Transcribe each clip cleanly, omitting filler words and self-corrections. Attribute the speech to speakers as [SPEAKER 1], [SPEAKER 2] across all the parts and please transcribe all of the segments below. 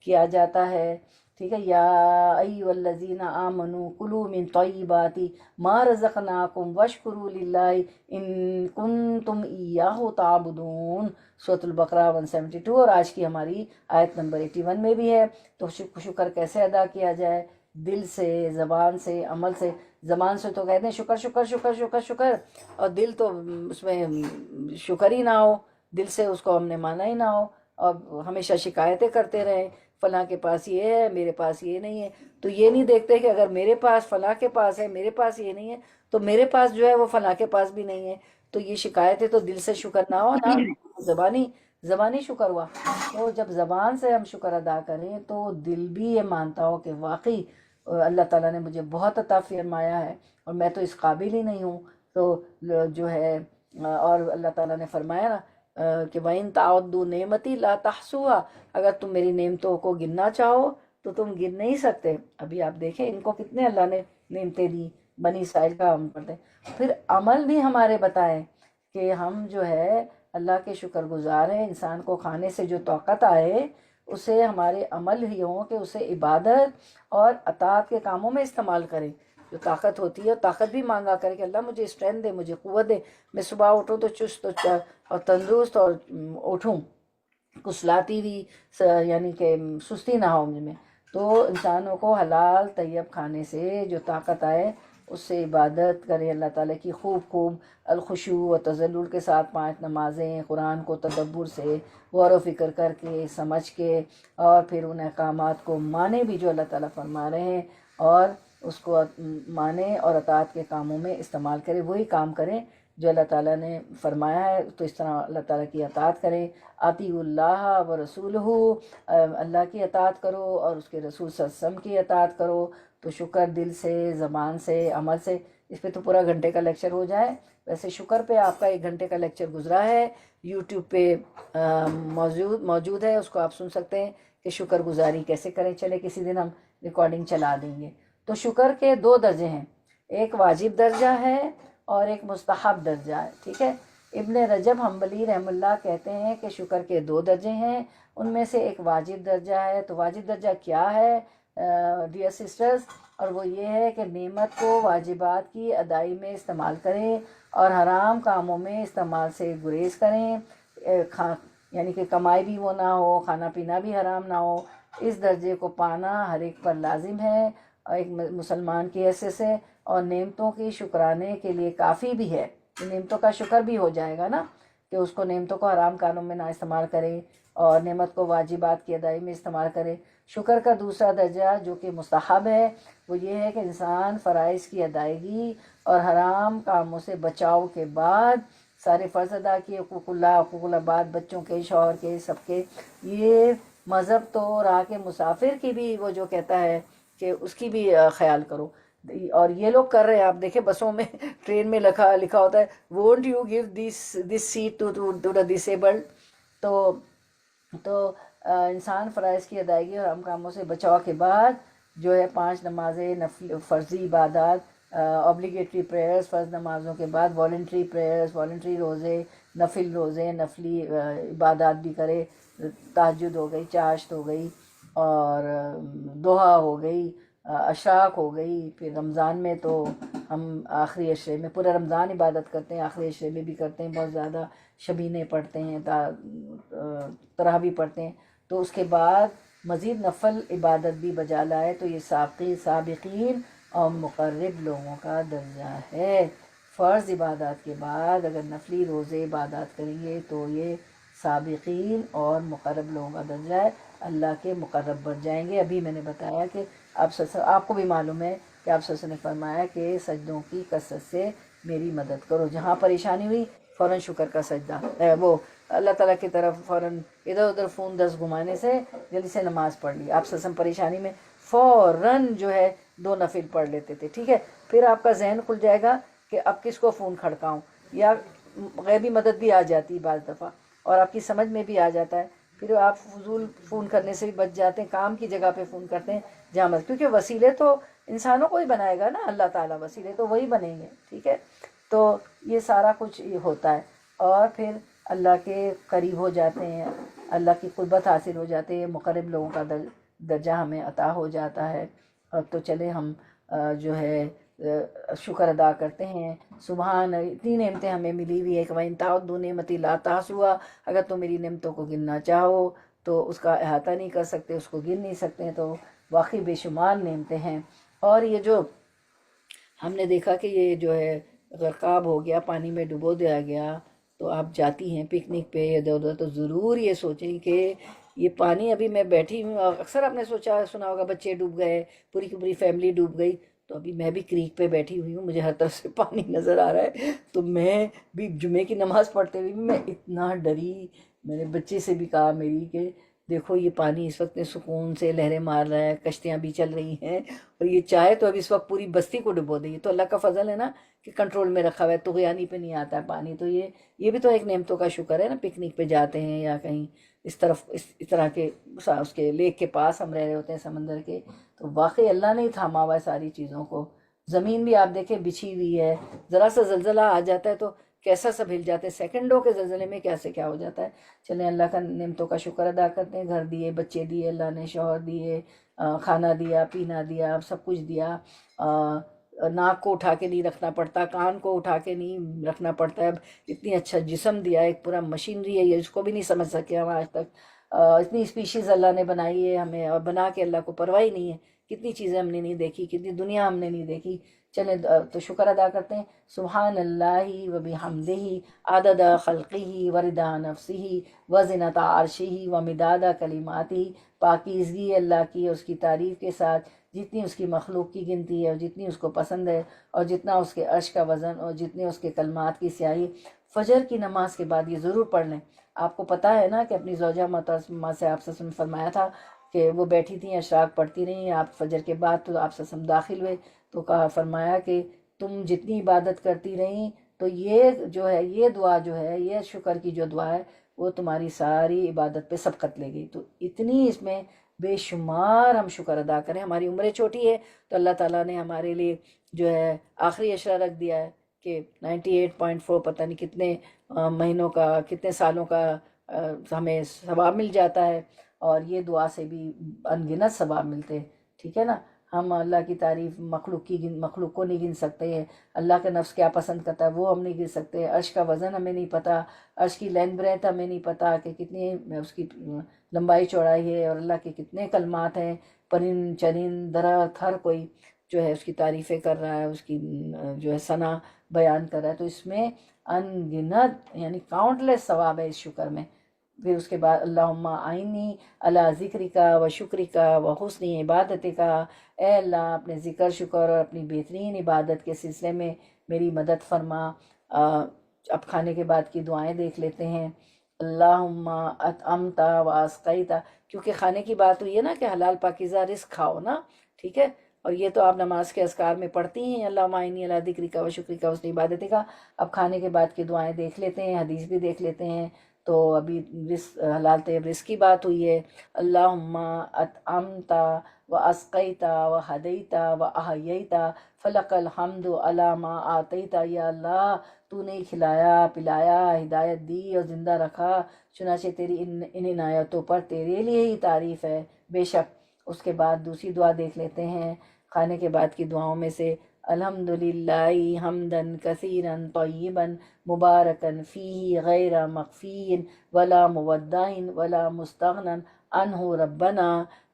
[SPEAKER 1] کیا جاتا ہے، ٹھیک ہے، یا ایھا الذین آمنوا کلوا من طیبات ما رزقناکم واشکروا للہ ان کنتم ایاہ تعبدون، سورۃ البقرہ 172، اور آج کی ہماری آیت نمبر 81 میں بھی ہے۔ تو شکر کیسے ادا کیا جائے؟ دل سے، زبان سے، عمل سے۔ زبان سے تو کہتے ہیں شکر شکر شکر شکر شکر، اور دل تو اس میں شکر ہی نہ ہو، دل سے اس کو ہم نے مانا ہی نہ ہو، اور ہمیشہ شکایتیں کرتے رہیں فلاں کے پاس یہ ہے میرے پاس یہ نہیں ہے۔ تو یہ نہیں دیکھتے کہ اگر میرے پاس فلاں کے پاس ہے، میرے پاس یہ نہیں ہے، تو میرے پاس جو ہے وہ فلاں کے پاس بھی نہیں ہے۔ تو یہ شکایتیں تو دل سے شکر نہ ہو نہ زبانی شکر ہوا۔ تو جب زبان سے ہم شکر ادا کریں تو دل بھی یہ مانتا ہو کہ واقعی اللہ تعالیٰ نے مجھے بہت عطا فرمایا ہے اور میں تو اس قابل ہی نہیں ہوں۔ تو جو ہے اور اللہ تعالیٰ نے فرمایا نا کہ وَإِن تَعُدُّوا نِعْمَتِي لَا تَحْصُوهَا، اگر تم میری نعمتوں کو گننا چاہو تو تم گن نہیں سکتے۔ ابھی آپ دیکھیں ان کو کتنے اللہ نے نعمتیں دی، بنی اسرائیل کا ہم پڑھتے ہیں۔ پھر عمل بھی ہمارے بتائیں کہ ہم جو ہے اللہ کے شکر گزار ہیں۔ انسان کو کھانے سے جو طاقت آئے اسے ہمارے عمل ہی ہوں کہ اسے عبادت اور اطاعت کے کاموں میں استعمال کریں۔ جو طاقت ہوتی ہے طاقت بھی مانگا کرے کہ اللہ مجھے اسٹرینتھ دے، مجھے قوت دے، میں صبح اٹھوں تو چست اور تندرست اور اٹھوں کسلاتی ہوئی، یعنی کہ سستی نہ ہو مجھ میں۔ تو انسانوں کو حلال طیب کھانے سے جو طاقت آئے اس سے عبادت کرے اللہ تعالیٰ کی، خوب الخشوع و تذلل کے ساتھ 5 نمازیں، قرآن کو تدبر سے غور و فکر کر کے سمجھ کے، اور پھر ان احکامات کو مانے بھی جو اللہ تعالیٰ فرما رہے ہیں، اور اس کو مانے اور اطاعت کے کاموں میں استعمال کرے، وہی کام کریں جو اللہ تعالیٰ نے فرمایا ہے۔ تو اس طرح اللہ تعالیٰ کی اطاعت کریں، اطیعوا اللہ و رسولہ، اللہ کی اطاعت کرو اور اس کے رسول صلی اللہ علیہ وسلم کی اطاعت کرو۔ تو شکر دل سے، زبان سے، عمل سے۔ اس پہ تو پورا گھنٹے کا لیکچر ہو جائے۔ ویسے شکر پہ آپ کا 1 گھنٹے کا لیکچر گزرا ہے، یوٹیوب پہ موجود ہے، اس کو آپ سن سکتے ہیں کہ شکر گزاری کیسے کریں۔ چلے کسی دن ہم ریکارڈنگ چلا دیں گے۔ تو شکر کے 2 درجے ہیں، ایک واجب درجہ ہے اور ایک مستحب درجہ ہے، ٹھیک ہے۔ ابن رجب حنبلی رحم اللہ کہتے ہیں کہ شکر کے 2 درجے ہیں، ان میں سے ایک واجب درجہ ہے۔ تو واجب درجہ کیا ہے ڈیئر سسٹرز؟ اور وہ یہ ہے کہ نعمت کو واجبات کی ادائی میں استعمال کریں اور حرام کاموں میں استعمال سے گریز کریں، یعنی کہ کمائی بھی وہ نہ ہو، کھانا پینا بھی حرام نہ ہو۔ اس درجے کو پانا ہر ایک پر لازم ہے اور ایک مسلمان کی حیثیت سے، اور نعمتوں کی شکرانے کے لیے کافی بھی ہے۔ نعمتوں کا شکر بھی ہو جائے گا نا، کہ اس کو نعمتوں کو حرام کاموں میں نہ استعمال کرے اور نعمت کو واجبات کی ادائی میں استعمال کرے۔ شکر کا دوسرا درجہ جو کہ مستحب ہے وہ یہ ہے کہ انسان فرائض کی ادائیگی اور حرام کاموں سے بچاؤ کے بعد سارے فرض ادا کیے، حقوق اللہ، حقوق العباد، بچوں کے، شوہر کے، سب کے۔ یہ مذہب تو راہ کے مسافر کی بھی وہ جو کہتا ہے کہ اس کی بھی خیال کرو، اور یہ لوگ کر رہے ہیں۔ آپ دیکھیں بسوں میں، ٹرین میں لکھا ہوتا ہے won't you give this seat to the disabled. تو انسان فرائض کی ادائیگی اور حرام کاموں سے بچاؤ کے بعد جو ہے 5 نمازیں، فرضی عبادات، اوبلیگیٹری پریئرز، فرض نمازوں کے بعد والنٹری پریئرز، والنٹری روزے، نفل روزے، نفلی عبادات بھی کرے۔ تہجد ہو گئی، چاشت ہو گئی، اور دوحہ ہو گئی، اشراق ہو گئی۔ پھر رمضان میں تو ہم آخری عشرے میں پورا رمضان عبادت کرتے ہیں، آخری عشرے میں بھی کرتے ہیں، بہت زیادہ شبینے پڑھتے ہیں، تراویح پڑھتے ہیں۔ تو اس کے بعد مزید نفل عبادت بھی بجا لائے تو یہ سابقین اور مقرب لوگوں کا درجہ ہے۔ فرض عبادات کے بعد اگر نفلی روزے عبادات کریں گے تو یہ سابقین اور مقرب لوگوں کا درجہ ہے، اللہ کے مقرب بن جائیں گے۔ ابھی میں نے بتایا کہ آپ کو بھی معلوم ہے کہ آپ نے فرمایا کہ سجدوں کی کثرت سے میری مدد کرو، جہاں پریشانی ہوئی فوراً شکر کا سجدہ، وہ اللہ تعالیٰ کی طرف فوراً، ادھر ادھر فون 10 گھمانے سے جلدی سے نماز پڑھ لی۔ آپ پریشانی میں فوراً جو ہے 2 نفل پڑھ لیتے تھے، ٹھیک ہے۔ پھر آپ کا ذہن کھل جائے گا کہ اب کس کو فون کھڑکاؤں، یا غیبی مدد بھی آ جاتی بعض دفعہ، اور آپ کی سمجھ میں بھی آ جاتا ہے۔ پھر آپ فضول فون کرنے سے بھی بچ جاتے ہیں، کام کی جگہ پہ فون کرتے ہیں جہاں کیونکہ وسیلے تو انسانوں کو ہی بنائے گا نا اللہ تعالیٰ، وسیلے تو وہی بنیں گے، ٹھیک ہے۔ تو یہ سارا کچھ یہ ہوتا ہے، اور پھر اللہ کے قریب ہو جاتے ہیں۔ اللہ کی قربت حاصل ہو جاتی ہے، مقرب لوگوں کا درجہ ہمیں عطا ہو جاتا ہے۔ اب تو چلے ہم جو ہے شکر ادا کرتے ہیں، سبحان اتنی نعمتیں ہمیں ملی ہوئی ہے کہ وَإِن تَعُدُّوا نِعْمَتِ اللَّهِ لَا تُحْصُوهَا، اگر تم میری نعمتوں کو گننا چاہو تو اس کا احاطہ نہیں کر سکتے، اس کو گن نہیں سکتے، تو واقعی بے شمار نعمتیں ہیں۔ اور یہ جو ہم نے دیکھا کہ یہ جو ہے غرقاب ہو گیا، پانی میں ڈبو دیا گیا، تو آپ جاتی ہیں پکنک پہ ادھر ادھر تو ضرور یہ سوچیں کہ یہ پانی ابھی میں بیٹھی ہوں، اکثر آپ نے سنا ہوگا بچے ڈوب گئے، پوری کی پوری فیملی ڈوب گئی، تو ابھی میں بھی کریک پہ بیٹھی ہوئی ہوں، مجھے ہر طرف سے پانی نظر آ رہا ہے، تو میں بھی جمعے کی نماز پڑھتے ہوئے بھی میں اتنا ڈری، میں نے بچے سے بھی کہا میری کہ دیکھو یہ پانی اس وقت سکون سے لہریں مار رہا ہے، کشتیاں بھی چل رہی ہیں، اور یہ چاہے تو اب اس وقت پوری بستی کو ڈبو دے، تو اللہ کا فضل ہے نا کہ کنٹرول میں رکھا ہوا ہے، طغیانی پہ نہیں آتا ہے پانی، تو یہ بھی تو ایک نعمتوں کا شکر ہے نا، پکنک پہ جاتے ہیں یا کہیں اس طرف اس طرح کے اس کے لیک کے پاس ہم رہ رہے ہوتے ہیں سمندر کے، تو واقعی اللہ نے ہی تھاما ہوا ہے ساری چیزوں کو۔ زمین بھی آپ دیکھیں بچھی ہوئی ہے، ذرا سا زلزلہ آ جاتا ہے تو کیسا سب ہل جاتے ہیں، سیکنڈوں کے زلزلے میں کیسے کیا ہو جاتا ہے۔ چلیں اللہ کا نعمتوں کا شکر ادا کرتے ہیں، گھر دیے، بچے دیے اللہ نے، شوہر دیے، کھانا دیا، پینا دیا، سب کچھ دیا، ناک کو اٹھا کے نہیں رکھنا پڑتا، کان کو اٹھا کے نہیں رکھنا پڑتا ہے، اتنی اچھا جسم دیا، ایک پورا مشینری ہے یہ، اس کو بھی نہیں سمجھ سکے ہم آج تک، اتنی اسپیشیز اللہ نے بنائی ہے ہمیں، اور بنا کے اللہ کو پرواہ ہی نہیں ہے، کتنی چیزیں ہم نے نہیں دیکھی، کتنی دنیا ہم نے نہیں دیکھی۔ چلیں تو شکر ادا کرتے ہیں، سبحان اللہ و بحمدہ عدد خلقہ ورضا نفسہ وزنۃ عرشہ ومداد کلماتہ، پاکیزگی اللہ کی، اس کی تعریف کے ساتھ جتنی اس کی مخلوق کی گنتی ہے اور جتنی اس کو پسند ہے، اور جتنا اس کے عرش کا وزن اور جتنے اس کے کلمات کی سیاہی۔ فجر کی نماز کے بعد یہ ضرور پڑھ لیں۔ آپ کو پتہ ہے نا کہ اپنی زوجہ محترمہ سے آپ سے فرمایا تھا کہ وہ بیٹھی تھیں اشراق پڑھتی رہیں، آپ فجر کے بعد تو آپ سے داخل ہوئے، تو کہا فرمایا کہ تم جتنی عبادت کرتی رہیں تو یہ جو ہے، یہ دعا جو ہے، یہ شکر کی جو دعا ہے، وہ تمہاری ساری عبادت پہ سبقت لے گئی۔ تو اتنی اس میں بے شمار ہم شکر ادا کریں، ہماری عمریں چھوٹی ہے تو اللہ تعالیٰ نے ہمارے لیے جو ہے آخری اشرہ رکھ دیا ہے کہ 98.4 پتہ نہیں کتنے مہینوں کا، کتنے سالوں کا ہمیں ثواب مل جاتا ہے، اور یہ دعا سے بھی ان گنت ثواب ملتے ہیں، ٹھیک ہے نا۔ ہم اللہ کی تعریف مخلوق کو نہیں گن سکتے ہیں، اللہ کا نفس کیا پسند کرتا ہے وہ ہم نہیں گن سکتے، عرش کا وزن ہمیں نہیں پتہ، عرش کی لین بریتھ ہمیں نہیں پتہ کہ کتنی اس کی لمبائی چوڑائی ہے، اور اللہ کے کتنے کلمات ہیں، پرند چرند درخت ہر کوئی جو ہے اس کی تعریفیں کر رہا ہے، اس کی جو ہے ثنا بیان کر رہا ہے، تو اس میں ان گنت یعنی کاؤنٹ لیس ثواب ہے اس شکر میں۔ پھر اس کے بعد اللہم آئینی علی ذکرک و شکرک و حسن عبادتک، اے اللہ اپنے ذکر، شکر اور اپنی بہترین عبادت کے سلسلے میں میری مدد فرما۔ اب کھانے کے بعد کی دعائیں دیکھ لیتے ہیں۔ اللہم اطعمت و اسقیت، کیونکہ کھانے کی بات ہوئی ہے نا کہ حلال پاکیزہ رزق کھاؤ نا، ٹھیک ہے، اور یہ تو آپ نماز کے اذکار میں پڑھتی ہیں، اللہم اعنی علی ذکرک و شکرک و حسن عبادتک۔ اب کھانے کے بعد کی دعائیں دیکھ لیتے ہیں، حدیث بھی دیکھ لیتے ہیں۔ تو ابھی حلال طیب رزق کی بات ہوئی ہے، اللہم اطعمت و اسقیت و ہدیت و احییت فلک الحمد علی ما آتیت، یا اللہ تو نے کھلایا، پلایا، ہدایت دی اور زندہ رکھا، چنانچہ تیری ان عنایتوں پر تیرے لیے ہی تعریف ہے بے شک۔ اس کے بعد دوسری دعا دیکھ لیتے ہیں کھانے کے بعد کی دعاؤں میں سے، الحمدللہ حمدن کثیرا طیبا مبارکا فیہ غیر مخفی ولا مودع ولا مستغنن عنہ ربنا،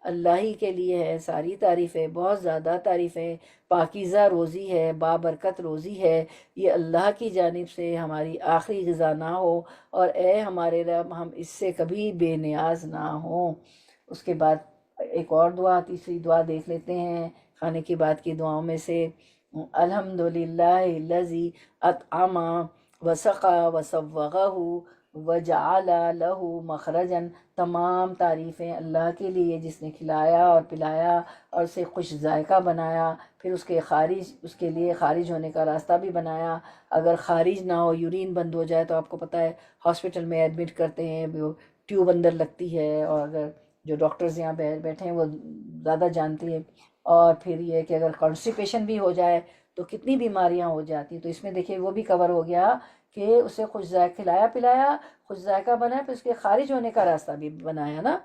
[SPEAKER 1] اللہ ہی کے لیے ہے ساری تعریفیں، بہت زیادہ تعریفیں، پاکیزہ روزی ہے، بابرکت روزی ہے، یہ اللہ کی جانب سے ہماری آخری غذا نہ ہو، اور اے ہمارے رب ہم اس سے کبھی بے نیاز نہ ہوں۔ اس کے بعد ایک اور دعا، تیسری دعا دیکھ لیتے ہیں کھانے کے بعد کی دعاؤں میں سے، الحمدللہ الذی اطعم وسقى وسوغہ وجعل لہ مخرجا، تمام تعریفیں اللہ کے لیے جس نے کھلایا اور پلایا اور اسے خوش ذائقہ بنایا، پھر اس کے لیے خارج ہونے کا راستہ بھی بنایا، اگر خارج نہ ہو، یورین بند ہو جائے تو آپ کو پتہ ہے ہاسپٹل میں ایڈمٹ کرتے ہیں، وہ ٹیوب اندر لگتی ہے، اور اگر جو ڈاکٹرز یہاں بیٹھے ہیں وہ زیادہ جانتی ہیں، اور پھر یہ کہ اگر کانسٹیپیشن بھی ہو جائے تو کتنی بیماریاں ہو جاتی، تو اس میں دیکھیں وہ بھی کور ہو گیا کہ اسے خوش ذائقہ کھلایا پلایا، خوش ذائقہ بنا، پھر اس کے خارج ہونے کا راستہ بھی بنایا نا،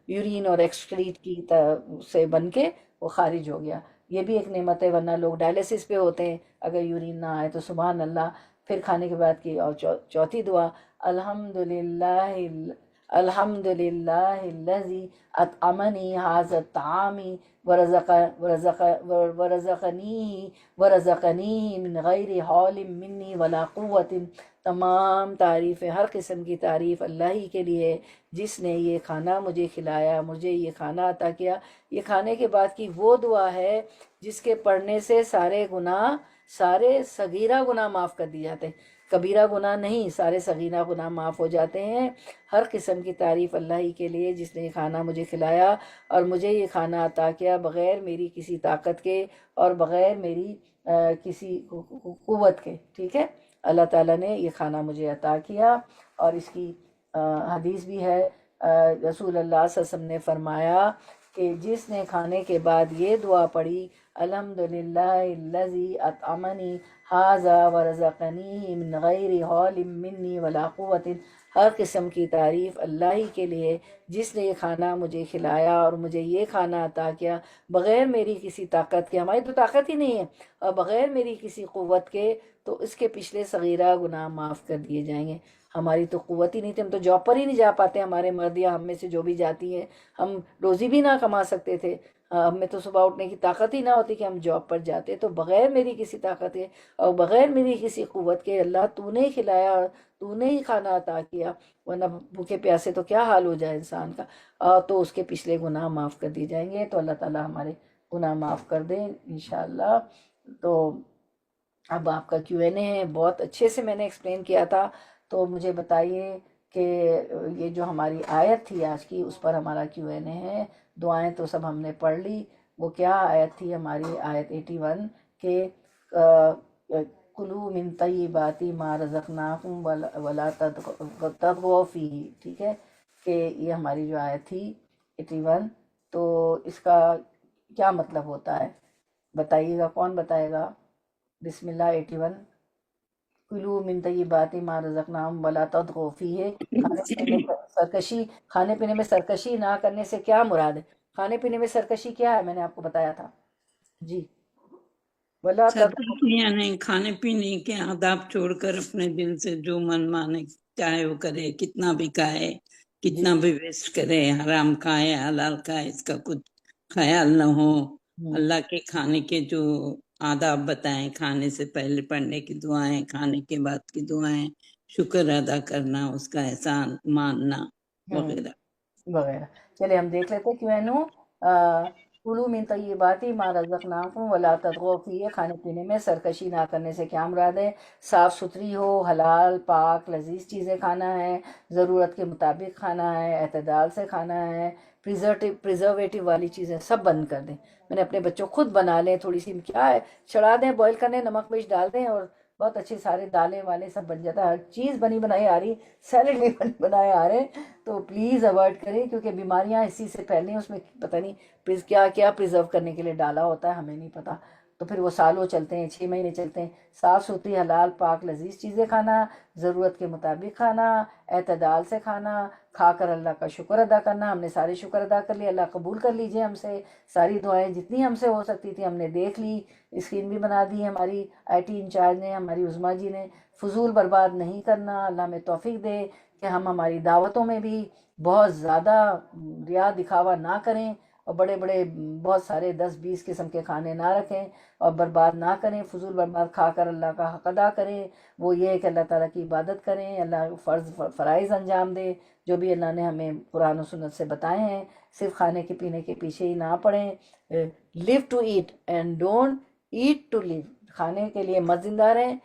[SPEAKER 1] یورین اور ایکسکریٹ کی سے بن کے وہ خارج ہو گیا. یہ بھی ایک نعمت ہے، ورنہ لوگ ڈائلیسس پہ ہوتے ہیں اگر یورین نہ آئے تو. سبحان اللہ. پھر کھانے کے بعد کی اور چوتھی دعا، الحمد للہ الذی اطعمنی ھذا الطعام ورزقنی من غیر حول منی ولا قوت. تمام تعریفیں، ہر قسم کی تعریف اللہ ہی کے لیے، جس نے یہ کھانا مجھے کھلایا، مجھے یہ کھانا عطا کیا. یہ کھانے کے بعد کی وہ دعا ہے جس کے پڑھنے سے سارے گناہ، سارے صغیرہ گناہ معاف کر دیے جاتے ہیں. کبیرہ گناہ نہیں، سارے صغیرہ گناہ معاف ہو جاتے ہیں. ہر قسم کی تعریف اللہ ہی کے لیے جس نے یہ کھانا مجھے کھلایا اور مجھے یہ کھانا عطا کیا بغیر میری کسی طاقت کے اور بغیر میری کسی قوت کے. ٹھیک ہے، اللہ تعالیٰ نے یہ کھانا مجھے عطا کیا. اور اس کی حدیث بھی ہے، رسول اللہ صلی اللہ علیہ وسلم نے فرمایا کہ جس نے کھانے کے بعد یہ دعا پڑھی، الحمدللہ الذی اطعمنی ھذا ورزقنی من غیر حول منی ولا قوت. ہر قسم کی تعریف اللہ ہی کے لیے جس نے یہ کھانا مجھے کھلایا اور مجھے یہ کھانا عطا کیا بغیر میری کسی طاقت کے. ہماری تو طاقت ہی نہیں ہے، اور بغیر میری کسی قوت کے، تو اس کے پچھلے صغیرہ گناہ معاف کر دیے جائیں گے. ہماری تو قوت ہی نہیں تھی، ہم تو جاب پر ہی نہیں جا پاتے. ہمارے مرد یا ہم میں سے جو بھی جاتی ہیں، ہم روزی بھی نہ کما سکتے تھے. ہمیں تو صبح اٹھنے کی طاقت ہی نہ ہوتی کہ ہم جاب پر جاتے. تو بغیر میری کسی طاقت کے اور بغیر میری کسی قوت کے اللہ تو نے ہی کھلایا، تو نے ہی کھانا عطا کیا. ورنہ بھوکے پیاسے تو کیا حال ہو جائے انسان کا. تو اس کے پچھلے گناہ معاف کر دی جائیں گے. تو اللہ تعالیٰ ہمارے گناہ معاف کر دیں انشاءاللہ. تو اب آپ کا Q&A ہے، بہت اچھے سے میں نے ایکسپلین کیا تھا. تو مجھے بتائیے کہ یہ جو ہماری آیت تھی آج کی، اس پر ہمارا Q&A ہے. دعائیں تو سب ہم نے پڑھ لی. وہ کیا آیت تھی ہماری؟ آیت 81 کہ کلوا من طیبات ما رزقناکم ولا تطغوا فیہ. ٹھیک ہے، کہ یہ ہماری جو آیت تھی 81، تو اس کا کیا مطلب ہوتا ہے بتائیے گا. کون بتائے گا؟ بسم اللہ. 81، کلوا من طیبات ما رزقناکم ولا تطغوا فیہ. کھانے پینے میں سرکشی نہ کرنے سے کیا مراد ہے؟ کھانے پینے میں سرکشی کیا ہے؟ میں نے آپ کو بتایا تھا جی. ولا
[SPEAKER 2] سرکشی یعنی کھانے پینے کے آداب چھوڑ کر اپنے دل سے جو من مانے چاہے وہ کرے، کتنا بھی کھائے، کتنا بھی ویسٹ کرے، حرام کھائے حلال کھائے، اس کا کچھ خیال نہ ہو. اللہ کے کھانے کے جو آداب بتائیں، کھانے سے پہلے پڑھنے کی دعائیں، کھانے کے بعد کی دعائیں، شکر ادا کرنا، اس کا احسان ماننا وغیرہ
[SPEAKER 1] وغیرہ. چلے ہم دیکھ لیتے کیوں. کلوا من طیبات ما رزقناکم ولا تطغوا فیہ. کھانے پینے میں سرکشی نہ کرنے سے کیا مراد ہے؟ صاف ستھری ہو، حلال پاک لذیذ چیزیں کھانا ہے، ضرورت کے مطابق کھانا ہے، اعتدال سے کھانا ہے. پریزرویٹو والی چیزیں سب بند کر دیں. میں نے اپنے بچوں خود بنا لیں، تھوڑی سی کیا ہے، چڑھا دیں بوائل کرنے، نمک مرچ ڈال دیں اور بہت اچھے سارے دالیں والے سب بن جاتا ہے. ہر چیز بنی بنائی آ رہی، سیلڈ بھی بنی بنائے آ رہے. تو پلیز اوائڈ کریں، کیونکہ بیماریاں اسی سے پھیلیں. اس میں پتہ نہیں کیا کیا پریزرو کرنے کے لیے ڈالا ہوتا ہے، ہمیں نہیں پتا. تو پھر وہ سالوں چلتے ہیں، 6 مہینے چلتے ہیں. صاف ستھری حلال پاک لذیذ چیزیں کھانا، ضرورت کے مطابق کھانا، اعتدال سے کھانا، کھا کر اللہ کا شکر ادا کرنا. ہم نے سارے شکر ادا کر لیے، اللہ قبول کر لیجئے ہم سے. ساری دعائیں جتنی ہم سے ہو سکتی تھی ہم نے دیکھ لی، اسکرین بھی بنا دی ہماری IT انچارج نے، ہماری عظمیٰ جی نے. فضول برباد نہیں کرنا. اللہ ہمیں توفیق دے کہ ہم ہماری دعوتوں میں بھی بہت زیادہ ریا دکھاوا نہ کریں، اور بڑے بڑے بہت سارے 10-20 قسم کے کھانے نہ رکھیں اور برباد نہ کریں. فضول برباد کھا کر اللہ کا حق ادا کریں. وہ یہ ہے کہ اللہ تعالیٰ کی عبادت کریں، اللہ فرائض انجام دے جو بھی اللہ نے ہمیں قرآن و سنت سے بتائے ہیں. صرف کھانے کے پینے کے پیچھے ہی نہ پڑیں. live to eat and don't eat to live. کھانے کے لیے مت زندہ رہیں،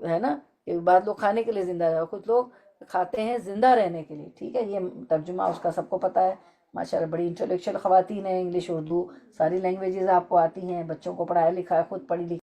[SPEAKER 1] ہے نا. بعض لوگ کھانے کے لیے زندہ رہے، کچھ لوگ کھاتے ہیں زندہ رہنے کے لیے. ٹھیک ہے، یہ ترجمہ اس کا سب کو پتہ ہے. ماشاءاللہ بڑی انٹلیکچوئل خواتین ہیں، انگلش اردو ساری لینگویجز آپ کو آتی ہیں، بچوں کو پڑھایا لکھایا، خود پڑھی لکھی